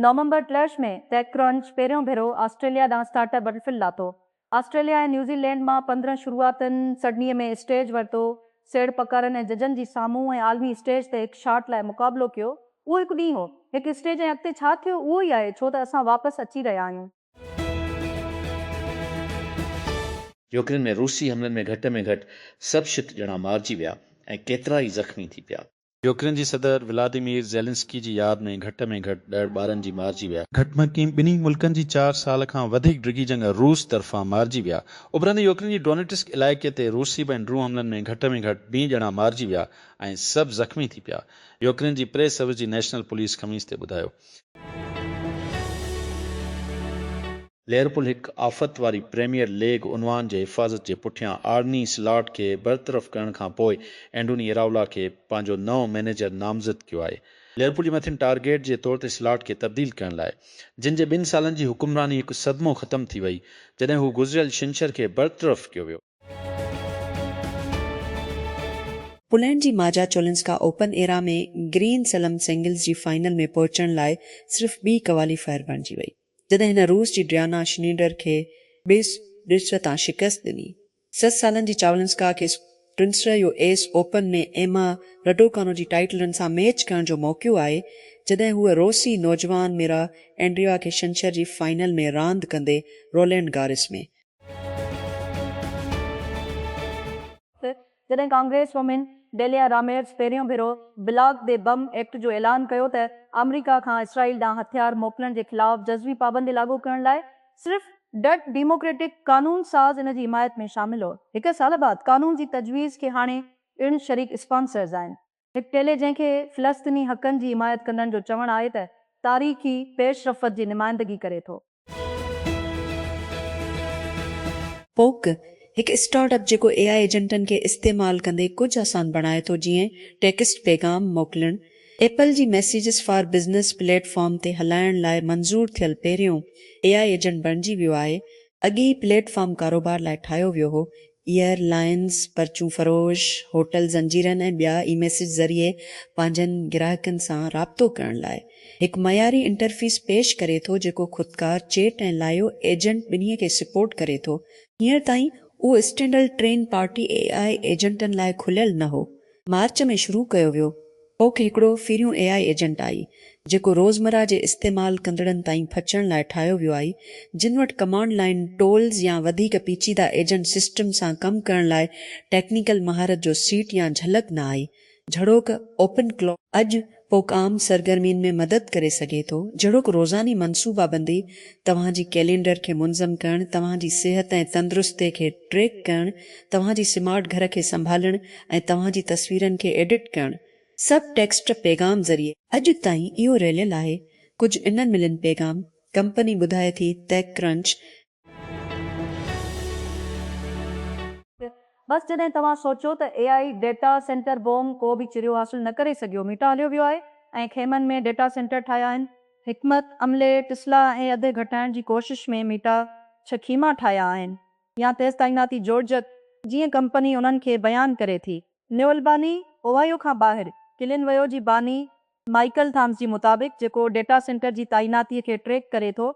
नवंबर clash में TechCrunch पहिरियों भेरो ऑस्ट्रेलिया ॾांहुं स्टार्टअप बटरफिल लाथो। ऑस्ट्रेलिया ऐं न्यूज़ीलैंड मां 15 शुरूआतनि सिडनीअ में स्टेज वरितो। सेड़ पकारनि ऐं जजनि जी साम्हूं ऐं आलमी स्टेज ते हिकु शॉट लाइ मुक़ाबिलो कयो। उहो हिकु ॾींहुं हो, हिकु स्टेज ऐं अॻिते छा थियो उहो ई आहे, छो त असां वापसि अची रहिया आहियूं। यूक्रेन में रूसी हमलनि में घटि में घटि सभु शित ॼणा मारिजी विया ऐं केतिरा ई ज़ख़्मी थी पिया। यूक्रेन जी सदर व्लादिमीर ज़ेलेंस्की जी यादि में घटि 10 ॿारनि जी मारिजी विया। घटि में घटि ॿिन्ही मुल्कनि जी 4 साल खां वधीक डिघी जंग रूस तरफ़ां मारिजी विया। उभरंदे यूक्रेन जी डोनेट्स्क इलाइक़े ते रूसी ऐं ड्रोन हमलनि में घटि 2 ॼणा मारिजी विया ऐं सभु ज़ख़्मी थी पिया। यूक्रेन जी प्रेस सर्विस जी नेशनल पुलिस ख़मीस ते ॿुधायो। लेयरपुल हिकु आफ़त वारी प्रीमियर लीग उनवान जे हिफ़ाज़त जे पुठियां आर्नी स्लॉट खे बरतरफ़ करण खां पोइ एंडोनी इराओला खे पंहिंजो नओं मैनेजर नामज़द कयो आहे। लेयरपुल जे मथियनि टारगेट जे तौर ते स्लॉट खे तब्दील करण लाइ, जिन जे 2 सालनि जी हुकुमरानी हिकु सदमो ख़तम थी वई जॾहिं हू गुज़िरियल छंछर खे बरतरफ़ कयो वियो। पोलैंड जी माजा चोलिंस्का ओपन एरा में ग्रीन सलम सिंगल्स जी फाइनल में पहुचण लाइ सिर्फ़ 2 क्वालीफायर बणिजी वई, जॾहिं हिन रूस जी ड्रियाना श्नीडर खे 2 डिस्र तां शिकस्त ॾिनी। 7 सालनि जी चावलिंस्का खे प्रिंसर यो एस ओपन में एमा रडोकानो जी टाइटलनि सां मैच करण जो मौक़ो आहे, जॾहिं हूअ रोसी नौजवान मेरा एंड्रिया खे छंछर जी फाइनल में रांदि कंदे रोलैंड गारिस में। जॾहिं कांग्रेस वोमेन डेलिया रामेर्स पहिरियों भेरो ब्लॉक दे बम एक्ट जो ऐलान कयो त अमेरिका खां इसराइल ॾांहुं हथियार मोकिलण जे ख़िलाफ़ जज़वी पाबंदी लागू करण लाइ सिर्फ़ डच डेमोक्रेटिक कानून साज़ इन जी हिमायत में शामिल हो। 1 साल बाद कानून जी तजवीज़ खे हाणे 3 शरीक स्पॉन्सर्स आहिनि। हिकु टेले जंहिंखे फ़लस्तीनी हक़नि जी हिमायत कंदड़ जो चवणु आहे त तारीख़ी पेशरफ़त जी नुमाइंदगी करे थो। पोक हिकु स्टार्टअप जेको AI एजेंटनि खे इस्तेमाल कंदे कुझु आसान बणाए थो, जीअं टेक्स्ट पैगाम मोकिलणु। एपल जी मैसेजिस फॉर बिज़नेस प्लेटफॉर्म ते हलाइण लाइ मंज़ूर थियल पहिरियों AI एजेंट बणिजी वियो आहे। अॻे ई प्लेटफॉर्म कारोबार लाइ ठाहियो वियो हो। एयरलाइंस, पर्चूं फरोश, होटल ज़ंजीरनि ऐं ॿिया ई मैसेज ज़रिए पंहिंजनि ग्राहकनि सां राब्तो करण लाइ हिकु मयारी इंटरफेस पेश करे थो, जेको ख़ुदकार चेट ऐं लाइव एजेंट ॿिन्ही खे सपोर्ट करे थो। हींअर ताईं उहो स्टैंडर्ड ट्रेन पार्टी AI एजेंटनि लाइ खुलियल न हो। मार्च में शुरू कयो वियो। पोइ हिकिड़ो फिरियूं AI एजेंट आई, जेको रोज़मर्रा जे इस्तेमाल कंदड़नि ताईं पहुचण लाइ ठाहियो वियो आहे, जिन वटि कमांड लाइन टोल्स या वधीक पेचीदा एजेंट सिस्टम सां कमु करण लाइ टेक्निकल महारत जो सीट या झलक न आई। झड़ोक ओपन क्लॉ अॼु पोक आम सरगर्मियुनि में मदद करे सघे थो, जहिड़ोक रोज़ानी मनसूबाबंदी, तव्हांजी कैलेंडर खे मुनज़म करणु, तव्हांजी सिहत ऐं तंदुरुस्ती खे ट्रैक करणु, तव्हांजी स्मार्ट घर खे संभालणु ऐं तव्हांजी तस्वीरनि खे एडिट करणु, सभु टेक्स्ट पैगाम ज़रिए। अॼु ताईं इहो रहियल आहे। कुझु इन्हनि मिलियन पैगाम कंपनी ॿुधाए थी टेकक्रंच। बस जॾहिं तव्हां सोचो त AI डेटा सेंटर बॉम्ब को बि चिरियो हासिल न करे सघियो, मीटा हलियो वियो आहे ऐं खेमनि में डेटा सेंटर ठाहिया आहिनि। हिकमत अमले टिस्ला ऐं अधु घटाइण जी कोशिश में मीटा 6 ख़ीमा ठाहिया आहिनि, या तेज़ ताइनाती जोड़जक, जीअं कंपनी उन्हनि खे बयानु करे थी। न्यूअल्बानी ओहायो खां ॿाहिरि किलिन वयो जी बानी माइकल थॉम्स जी मुताबिक़, जेको डेटा सेंटर जी ताइनातीअ खे ट्रैक करे थो।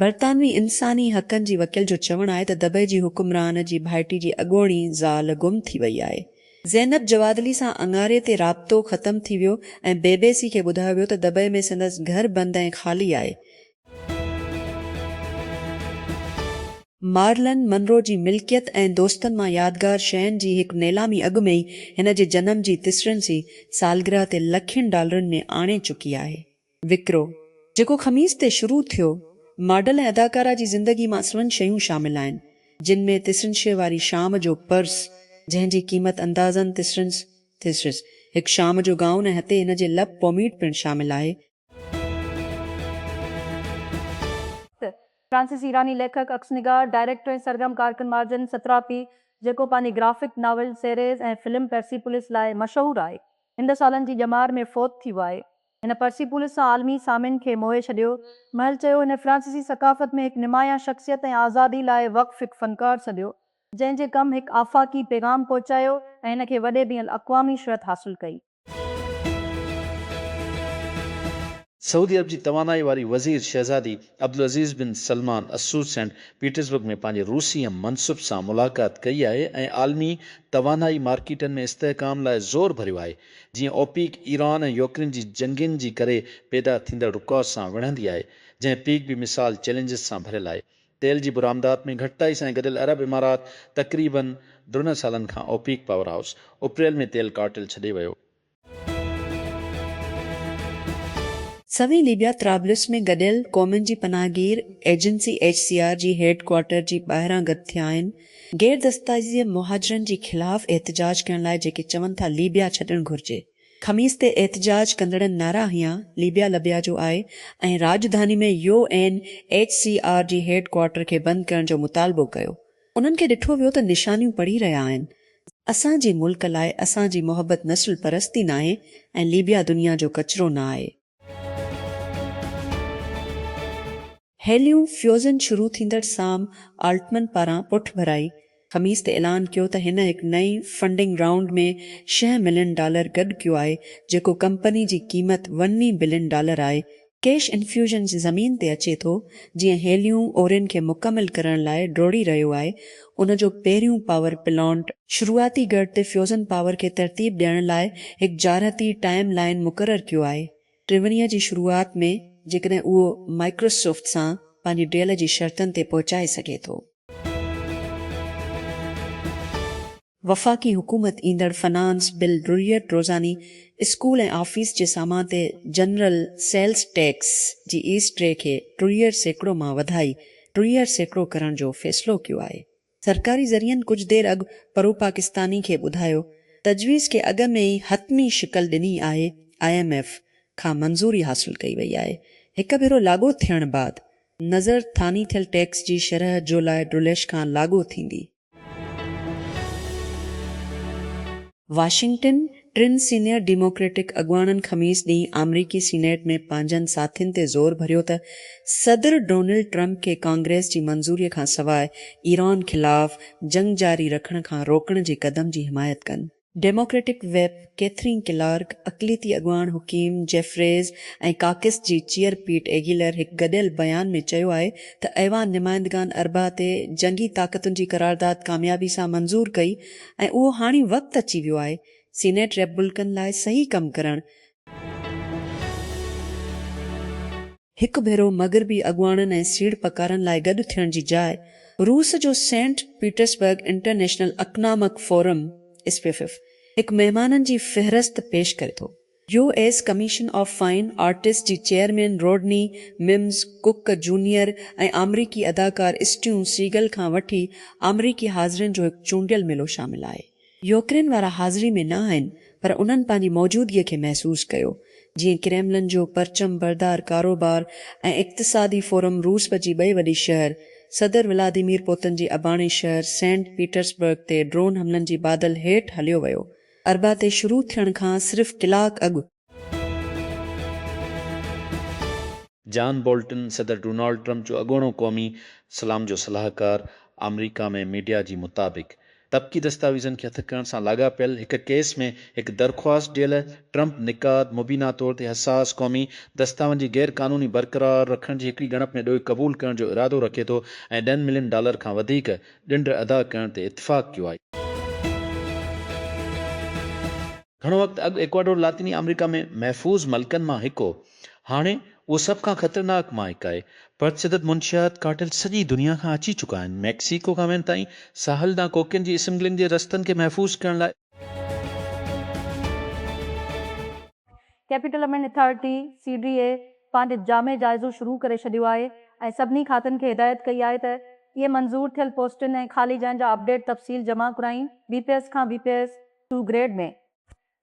बरतानवी इंसानी हक़नि जी वकील जो चवणु आहे त दबे जी हुकुमरान जी भाइटी जी अॻोणी ज़ाल गुम थी वई आहे। ज़ैनब जवादली सां अंगारे ते राब्तो ख़तम थी वियो ऐं BBC खे ॿुधायो वियो त दबे में संदसि घर बंदि ऐं ख़ाली आहे। मार्लन मनरो जी मिल्कियत ऐं दोस्तनि मां यादगार शयुनि जी हिकु नीलामी अॻु में ई हिन जे जनम जी 3सी सालगिरह ते लखनि डॉलरनि में आणे चुकी आहे। विक्रो, जेको ख़मीस ते शुरू थियो, मॉडल ऐं अदाकारा जी ज़िंदगी मां असलनि शयूं शामिल आहिनि, जिन में 3 वारी शाम जो पर्स, जंहिंजी क़ीमत अंदाज़न 3 हिकु शाम जो गाउन ऐं हथे हिन जे लब पोमीट पिणु शामिल आहे। फ्रांसीसी ईरानी लेखक, अक्सनिगार, डायरेक्टर ऐं सरगर्म कारकुन मार्जन सतरापी, जेको पंहिंजी ग्राफिक नॉवल सीरीज़ ऐं फिल्म पर्सीपोलिस लाइ मशहूरु आहे, हिन सालनि जी ॼमार में फ़ौत थी वियो आहे। हिन पर्सीपोलिस सां आलमी सामिन खे मोहे छॾियो। महल चयो, हिन फ्रांसीसी सक़ाफ़त में हिकु नुमाया शख़्सियत ऐं आज़ादी लाइ वक़्फ़ हिकु फ़नकार सॾियो, जंहिंजे कमु हिकु आफ़ाक़ी पैगाम पहुचायो ऐं हिन खे वॾे ॿियल अक़वामी शहरत हासिलु कई। सऊदी अरब जी तवानाई वारी वज़ीर शहज़ादी अब्दुल अज़ीज़ बिन सलमान असूर सेंट पीटर्सबर्ग में पंहिंजे रूसी मनसुब सां मुलाक़ात कई आहे ऐं आलमी तवानाई मार्केटनि में इस्तेहकाम लाइ ज़ोर भरियो आहे। जीअं ओपीक ईरान ऐं यूक्रेन जी जंगियुनि जी करे पैदा थींदड़ रुकावट सां विढ़ंदी आहे, जंहिं पीक बि मिसाल चैलेंजिस सां भरियल आहे। तेल जी बरामदात में घटिताई सां गॾियल अरब इमारात तक़रीबन 3 सालनि खां ओपीक पावर हाउस अप्रैल में तेल कार्टेल छॾे वियो। सवी लीबिया त्राबलिस में गॾियल क़ौमुनि जी पनाहगीर एजेंसी HCR जी हेड क्वार्टर जी ॿाहिरां गॾु थिया आहिनि गैर दस्तावेज़ी मुहाजिरनि जी ख़िलाफ़ एहतिजाज करण लाइ जेके चवनि था लीबिया छॾणु घुर्जे। ख़मीस ते एहतिजाज कंदड़नि नारा हंया लीबिया लबिया जो आहे ऐं राजधानी में UNHCR जी हेड क्वार्टर खे बंदि करण जो मुतालबो कयो। उन्हनि खे ॾिठो वियो त निशानियूं पढ़ी रहिया आहिनि। असांजे मुल्क लाइ असांजी मोहबत नस्ल परस्ती न आहे ऐं लीबिया दुनिया जो कचिरो न आहे। हेलियूं फ्यूज़न शुरू थींदड़ साम आल्टमन पारां पुठ भराई ख़मीस ते ऐलान कयो त हिन हिकु नई फंडिंग राउंड में $6 मिलियन गॾु कयो आहे, जेको कंपनी जी क़ीमत $1 बिलियन आहे। कैश इन्फ्यूजन ज़मीन ते अचे थो जीअं हेलियूं ओरियन खे मुकमिल करण लाइ डोड़ी रहियो आहे। उन जो पहिरियों पावर प्लांट शुरूआती गढ़ ते फ्यूज़न पावर खे तरतीब ॾियण लाइ हिकु जारती टाइम लाइन मुक़ररु कयो आहे। टिवणीअ जी शुरूआत में जेकॾहिं उहो माइक्रोसॉफ्ट सां पंहिंजी डील जी शर्तनि ते पहुचाए सघे थो। वफ़ाक़ी हुकूमत ईंदड़ फ़नांस बिल रुरियत रोज़ानी स्कूल ऐं ऑफिस जे सामान ते जनरल सेल्स टैक्स जी ईस्ट रे खे 3% मां वधाई 3% करण जो फ़ैसिलो कयो आहे। सरकारी ज़रियनि कुझु देर अॻु परो पाकिस्तानी खे ॿुधायो तजवीज़ खे अॻ में ई हतमी शिकल ॾिनी आहे। IMF खां मंज़ूरी हासिल कई वई आहे। हिकु भेरो लागू थियण बाद नज़र थानी थियल टैक्स जी शरह जुलाई डुलेश खां लागू थींदी। वाशिंगटन 3 सीनियर डेमोक्रेटिक अॻुवाननि ख़मीस ॾींहुं अमरीकी सीनेट में पंहिंजनि साथियुनि ते ज़ोर भरियो त सदर डोनाल्ड ट्रंप खे कांग्रेस जी मंज़ूरीअ खां सवाइ ईरान ख़िलाफ़ जंग जारी रखण खां रोकण जे क़दम जी हिमायत कनि। डेमोक्रेटिक वेब कैथरीन क्लार्क, अक़लियती अॻुवान हुकीम जेफरेज़ ऐं काकस जी चीयर पीट एगिलर हिकु गॾियल बयान में चयो आहे त ऐवान नुमाइंदगान अरबा ते जंगी ताक़तुनि जी करारदाद कामयाबी सां मंज़ूर कई ऐं उहो हाणे वक़्तु अची वियो आहे सीनेट रेपब्लिकन लाइ सही कमु करणु। हिकु भेरो मग़रबी अॻुवाननि ऐं सीड़ पकारनि लाइ गॾु थियण जी जाइ रूस जो Saint Petersburg International Economic Forum SPFF हिकु महिमाननि जी फ़हिरिस्त पेश करे थो। US Commission of Fine Artist जी chairman Rodney Mims Cook Junior ऐं अमरीकी अदाकार स्टीव सीगल खां वठी अमरीकी हाज़िरनि जो हिकु चूंडियल मिलो शामिल आहे। यूक्रेन वारा हाज़िरी में न आहिनि, पर उन्हनि पंहिंजी मौजूदगीअ खे महसूस कयो। जीअं क्रेमलिन जो परचम बरदार कारोबार ऐं इक़्तिसादी फोरम रूस जी ॿई वॾी शहर सदर व्लादिमीर पुतिन जी अबाणी शहर सेंट पीटर्सबर्ग ते ड्रोन हमलनि जी बादल हेठि हलियो वियो। अरबा ते शुरू थियण खां सिर्फ़ कलाक अॻु जॉन बोल्टन सदर डोनाल्ड ट्रंप जो अॻूणो क़ौमी सलाम जो सलाहकार अमरीका में मीडिया जी मुताबिक़ तबकी दस्तावेज़नि खे हथ करण सां लाॻापियल हिकु केस में हिकु दरख़्वास्त ॾियल ट्रंप निकाद मुबीना तौर ते हसास क़ौमी दस्तावेज़ जी गैर क़ानूनी बरक़रार रखण जी हिकिड़ी ॻणप में ॾोही क़बूल करण जो इरादो रखे थो ऐं $10 मिलियन खां वधीक ॾंड अदा करण ते इतफ़ाक़ कयो आहे। घणो वक़्तु अॻु एक्वाडोर लातीनी अमरीका में महफ़ूज़ मुल्कनि मां हिकु हाणे उहो सभ खां ख़तरनाक मां हिकु आहे। परतशदत मुंशियात कार्टेल सॼी दुनिया खां अची चुका आहिनि। मैक्सिको खां वञण ताईं साहल ॾांहुं कोकियुनि जी स्मगलिंग जे रस्तनि खे महफ़ूज़ करण लाइ कैपिटल अमेंड अथॉरिटी CDA पंहिंजे जामे जाइज़ो शुरू करे छॾियो आहे ऐं सभिनी खातनि खे हिदायत कई आहे त इहे मंज़ूर थियल पोस्टनि ऐं ख़ाली जाइनि जा अपडेट तफ़सील जमा कराइनि BPS खां BPS 2 ग्रेड में।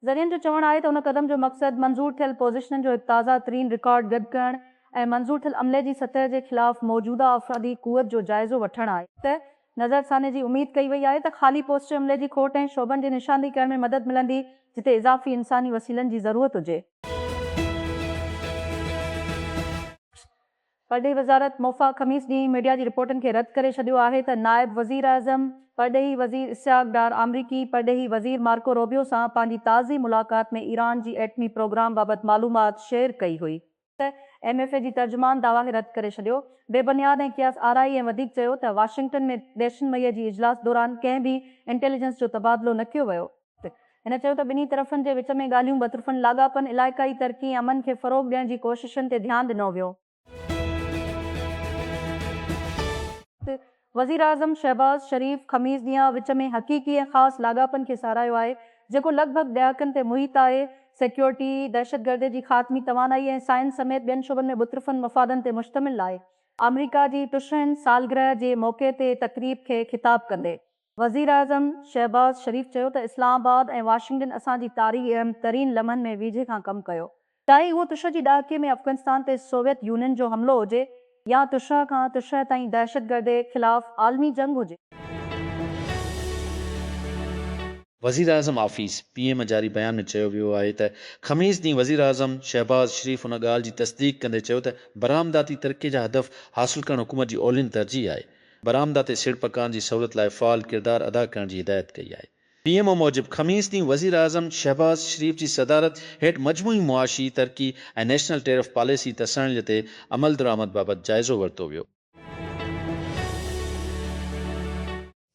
ज़रियनि जो चवणु आहे त उन क़दम जो मक़सदु मंज़ूर थियल पोज़ीशननि जो हिकु ताज़ा तरीन रिकॉर्ड गॾु करणु ऐं मंज़ूर थियल अमले जी सतह जे ख़िलाफ़ मौजूदा अफ़रादी क़ुवत जो जाइज़ो वठणु आहे। त नज़रसाने जी उमीद कई वई आहे त ख़ाली पोस्ट अमले जी खोट ऐं शोबनि जी निशानदी करण में मदद मिलंदी जिते इज़ाफ़ी इंसानी वसीलनि जी ज़रूरत हुजे। परॾेही वज़ारत मोफ़ा ख़मीस ॾींहुं मीडिया जी रिपोर्टनि खे रद्द करे छॾियो आहे त नायब वज़ीर आज़म परॾेही वज़ीर इस्हाक़ डार अमरीकी परॾेही वज़ीर मार्को रोबियो सां पंहिंजी ताज़ी मुलाक़ात में ईरान जी एटमी प्रोग्राम बाबति मालूमात शेयर कई हुई। त MFA जी तर्जुमान दावा खे रद्द करे छॾियो। बेबुनियाद ऐं क़ियास आराई ऐं वधीक चयो त वाशिंगटन में ॾेशनि मईअ जी इजलास दौरान कंहिं बि इंटेलिजेंस जो तबादलो न कयो वियो। हिन चयो त ॿिन्ही तरफ़नि जे विच में ॻाल्हियूं बतरफ़नि लाॻापन, इलाइक़ाई तरक़ी ऐं अमन खे फ़रोग़ ॾियण जी कोशिशुनि ते ध्यानु ॾिनो वियो। वज़ीर आज़म शहबाज़ शरीफ़ ख़मीस ॾींहुं विच में हक़ीक़ी ऐं ख़ासि लाॻापन खे साराहियो आहे, जेको लॻभॻि ॾहाकनि ते मुहित आहे। सिक्योरिटी, दहशतगर्दी जी ख़ात्मी तवानाई ऐं साइंस समेत ॿियनि शुबनि में मुख़्तलिफ़ मफ़ादनि ते मुश्तमिल आहे। अमरीका जी 63 सालगिरह जे मौक़े ते तक़रीब खे ख़िताब कंदे वज़ीर आज़म शहबाज़ शरीफ़ चयो त इस्लामाबाद ऐं वाशिंगटन असांजी तारीख़ अहम तरीन लम्हनि में वेझे खां कमु कयो, चाहे उहो तुष जी ॾहाके में अफ़गानिस्तान ते सोवियत यूनियन जो हमलो हुजे या तुष खां तुष ताईं दहशतगर्दी ख़िलाफ़ आलमी जंग हुजे। वज़ीर आज़म ऑफिस PM जारी बयान में चयो वियो आहे त ख़मीस ॾींहुं वज़ीर आज़म शहबाज़ शरीफ़ उन ॻाल्हि जी तस्दीक़ कंदे चयो त बरामदाती तरक़ी जा हदफ़ हासिल करणु हुकूमत जी औलिन तरजीह आहे। बरामदाते सिड़ पकान जी सहूलियत लाइ फ़ाल किरदारु अदा करण जी हिदायत कई आहे। PMO मूजिबि ख़मीस ॾींहुं वज़ीर आज़म शहबाज़ शरीफ़ जी सदारत हेठि मजमूई मुआशी तरक़ी ऐं नेशनल टेरिफ पॉलिसी तसणीअ ते अमल दरामद बाबति जाइज़ो वरितो वियो।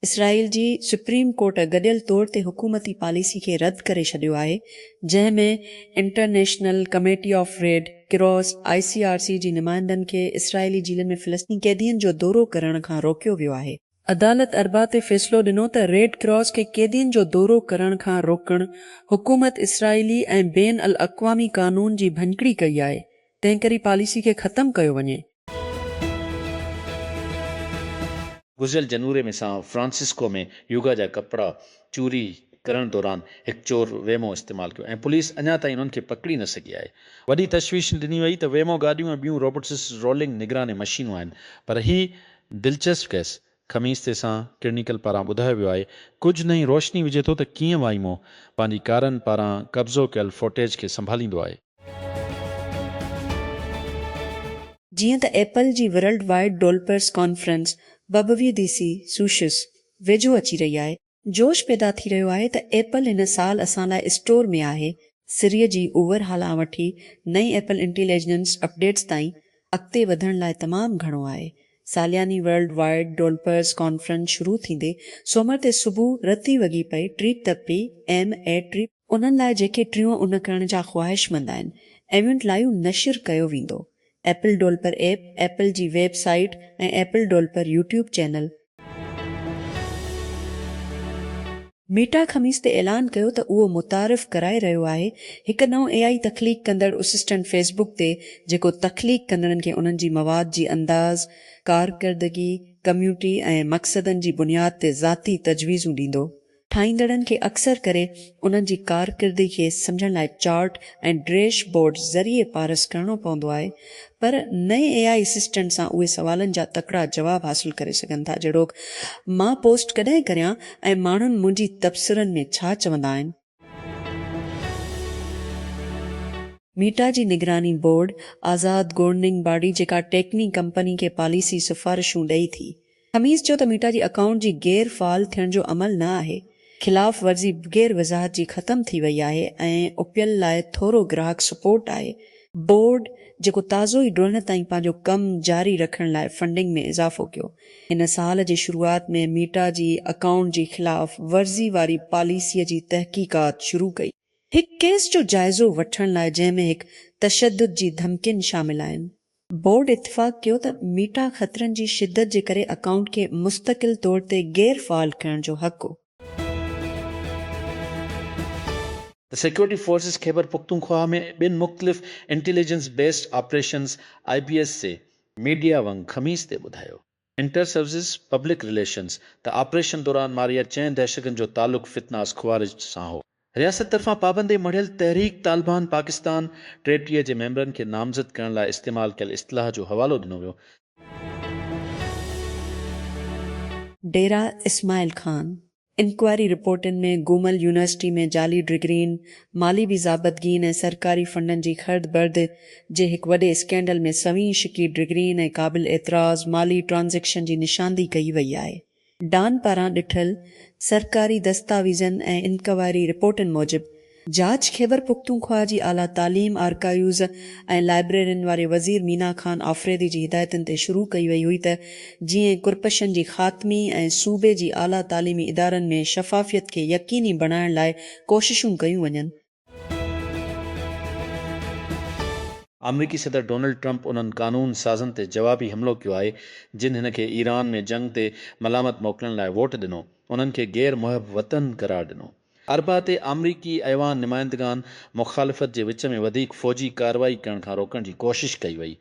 इसराइल जी सुप्रीम कोर्ट गॾियल तौर ते हुकूमती पॉलिसी खे रद्द करे छॾियो आहे, जंहिं में international committee of red cross ICRC जी नुमाइंदनि खे इसराइली जेलनि में फ़िलिस्तीनी कैदियुनि जो दौरो करण खां रोकियो वियो आहे। अदालत अरबा ते फ़ैसिलो ॾिनो त रेड क्रॉस खे कैदियुनि जो दौरो करण खां रोकणु हुकूमत इसराइली ऐं बेन अल अक़वामी कानून जी भञकिड़ी कई आहे, तंहिं करे पॉलिसी खे ख़तमु कयो वञे। गुज़िरियल जनवरी में सां फ्रांसिस्को में योगा जा कपिड़ा चोरी करण दौरान हिकु चोर वेमो इस्तेमालु कयो ऐं पुलिस अञा ताईं उन्हनि खे पकड़ी न सघी आहे। वॾी तशवीश ॾिनी वई त वेमो गाॾियूं ऐं ॿियूं रोबोटिक्स रोलिंग निगरानी मशीनूं आहिनि, पर हीउ दिलचस्प केस ख़मीस ते सां क्लिनिकल पारां ॿुधायो वियो आहे। कुझु नई रोशनी विझे थो त कीअं वाइमो पंहिंजी कारनि पारां कब्ज़ो कयल फुटेज खे संभालींदो आहे। जीअं त एपल जी worldwide developers conference WWDC सूशिस वेझो अची रही आहे, जोश पैदा थी रहियो आहे त एपल हिन साल असां लाइ स्टोर में आहे। सिरीअ जी ओवरहाल वठी नई एपल इंटेलिजेंस अपडेट्स ताईं अॻिते वधण लाइ तमामु घणो आहे। सालियानी वर्ल्ड वाइड डेवलपर्स कॉन्फ्रेंस शुरू थींदे सोमवार ते सुबुह रती वॻी पई ट्रीट तपी MA ट्रीट उन्हनि लाइ जेके टियों उन करण जा ख़्वाहिशमंद आहिनि। इवेंट लाइव नशिर कयो वेंदो। एपल डेवलपर ऐप, एपल जी वेबसाइट ऐं एपल डेवलपर यूट्यूब चैनल। मीटा ख़मीस ते ऐलान कयो त उहो मुतारिफ़ कराए रहियो आहे हिकु नओं AI तख़लीक़ कंदड़ असिस्टेंट फेसबुक ते, जेको तख़लीक़ कंदड़नि खे उन्हनि जी मवाद जी अंदाज़, कारकर्दगी, कम्यूनिटी ऐं मक़सदनि जी बुनियाद ते ज़ाती तजवीज़ूं ॾींदो। ठाहींदड़नि खे अक्सर करे उन्हनि जी कारकर्दगी खे सम्झण लाइ चार्ट ऐं डैशबोर्ड ज़रिए पारस करणो पवंदो आहे, पर नए AI असिस्टेंट सां उहे सवालनि जा तकड़ा जवाब हासिल करे सघनि था, जहिड़ोक मां पोस्ट कॾहिं करियां ऐं माण्हुनि मुंहिंजी तबसरनि में छा चवंदा आहिनि। मीटा जी निगरानी बोर्ड आज़ाद गवर्निंग बॉडी जेका टेक्नी कंपनी खे पॉलिसी सिफ़ारिशूं ॾेई थी, ख़मीस चयो त मीटा जी अकाउंट जी गैर फ़ाल थियण जो अमल न आहे। ख़िलाफ़ वर्ज़ी बग़ैर वज़ाहत जी ख़तमु थी वई आहे ऐं उपियल लाइ थोरो ग्राहक सपोर्ट आहे। बोर्ड जेको ताज़ो ई ॾुअण ताईं पंहिंजो कमु जारी रखण लाइ फंडिंग में इज़ाफ़ो कयो, हिन साल जी शुरूआति में मीटा जी अकाउंट जी ख़िलाफ़ वर्ज़ी वारी पॉलिसीअ जी तहक़ीक़ात शुरू कई, हिकु केस जो जाइज़ो वठण लाइ, जंहिं में हिकु तशद्दुद जी धमकियुनि शामिल आहिनि। बोर्ड इत्तिफ़ाक़ कयो त मीटा ख़तरनि जी शिद्दत जे करे अकाउंट खे मुस्तक़िल तौर ते गैर फ़ाल करण जो हक़ हो। The Security Forces Khyber Pakhtunkhwa में ॿिनि मुख़्तलिफ़ इंटेलिजेंस बेस्ड ऑपरेशंस IBS से मीडिया वंग ख़मीस ते ॿुधायो। इंटर सर्विसेज पब्लिक रिलेशंस त ऑपरेशन दौरान मारिया 6 दहशतगर्दनि जो तालुक़ फितनास ख़वारिज सां हो। रियासत तरफ़ां पाबंदी मढ़ियल तहरीक तालिबान पाकिस्तान 33 जे मेंबरनि खे नामज़द करण लाइ इस्तेमालु कयल इस्तिलाह जो हवालो ॾिनो वियो। डेरा इस्माइल खान इंक्वायरी रिपोर्टनि में गुमल यूनिवर्सिटी में जाली डिग्रीन, माली ज़ाबतगीन ऐं सरकारी फंडनि जी ख़र्द बर्द जे हिकु वॾे स्कैंडल में सवीं शिकी डिग्रीन ऐं क़ाबिल एतिराज़ माली ट्रांज़ेक्शन जी निशानदी कई वई आहे। डान पारां ॾिठल सरकारी दस्तावेज़नि ऐं इंक्वायरी रिपोर्टनि मूजिबि जांच खैबर पुख्तूनख्वा जी आला तालीम आर्काइव्स ऐं लाइब्रेरियुनि वारे वज़ीर मीना ख़ान आफ़रीदी जी हिदायतुनि ते शुरू कई वई हुई त जीअं कुरपशन जी ख़ात्मी ऐं सूबे जी आला तालीमी इदारनि में शफ़ाफ़ियत खे यक़ीनी बणाइण लाइ कोशिशूं कयूं वञनि। अमरीकी सदर डोनाल्ड ट्रंप उन्हनि कानून साज़नि ते जवाबी हमिलो कयो आहे जिन हिन खे ईरान में जंग ते मलामत मोकिलण लाइ वोट ॾिनो, उन्हनि खे गैर मुहब वतन करार ॾिनो। अरबा ते अमरीकी ऐवान नुमाइंदगान मुखालिफ़त जे विच में वधीक फ़ौजी कार्रवाई करण खां रोकण जी कोशिश कई वई।